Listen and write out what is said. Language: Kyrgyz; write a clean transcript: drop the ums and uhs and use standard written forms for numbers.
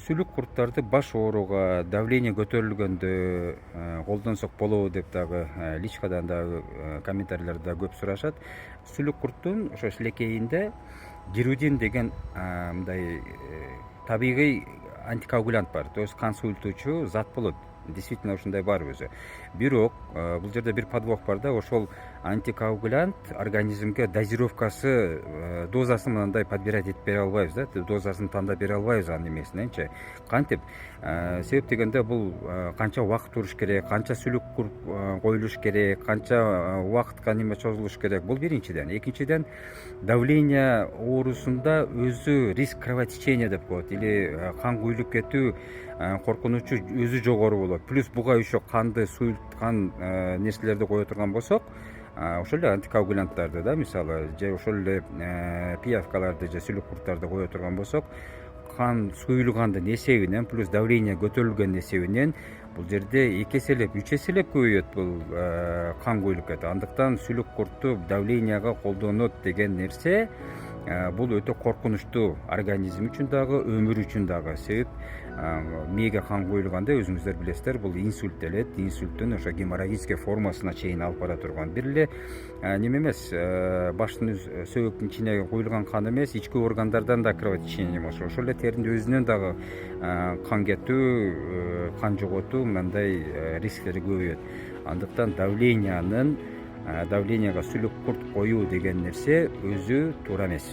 Сүлүк курттарды баш ооруга, давление көтөрүлгөндө колдонсок болобу деп дагы личкадан дагы комментарийлерде көп сурашат. Сүлүк курттун ошо шилекейинде гирудин деген мындай табигый антикоагулянт бар, то есть кан суюлтуучу зат болот. Действительно ушундай бар өзү. Бирок бул жерде бир подвох бар да, ошол антикоагулянт организмге дозировкасы, дозасын мындай подбирать этип бере албайбыз да, дозасын тандап бере албайбыз анын эмесиненчи. Кантип? Себеп дегенде бул канча убакыт туруш керек, канча сүлүк коюлуш керек, канча убакытка чозулуш керек. Бул биринчиден. Экинчиден, давление оорусунда өзү риск кровотечения деп коет, или кан куюлуп кетүү коркунучу өзү жогору болот. Плюс буга еще канды суюлткан нерселерди кое турган болсок, ошол эле антикоагулянттарды да, мисалы, же ошол эле пиявкаларды же сүлүк курттарды кое турган болсок, кан суюлгандын эсебинен плюс давление көтөрүлгөндүн эсебинен бул жерде 2 эселеп 3 эселеп көбөйөт бул кан куюлуп кетет. Андыктан сүлүк куртту давленияга колдонот деген нерсе бул өтө коркунучтуу, организм үчүн дагы, өмүр үчүн дагы. Себеп мээге кан куюлганда өзүңүздөр билесиздер, бул инсульт делет, инсульттун ошо геморрагический формасына чейин алып бара турган. Бир эле неме эмес, баштын сөбөктүн ичине куюлган кан эмес, ички органдардан да кровотечение болуш, ошол эле теринин өзүнөн дагы кан кетүү, кан жоготуу мындай рисктери көбөйөт. Андыктан давленияга сүлүк курт коюу деген нерсе өзү туура эмес.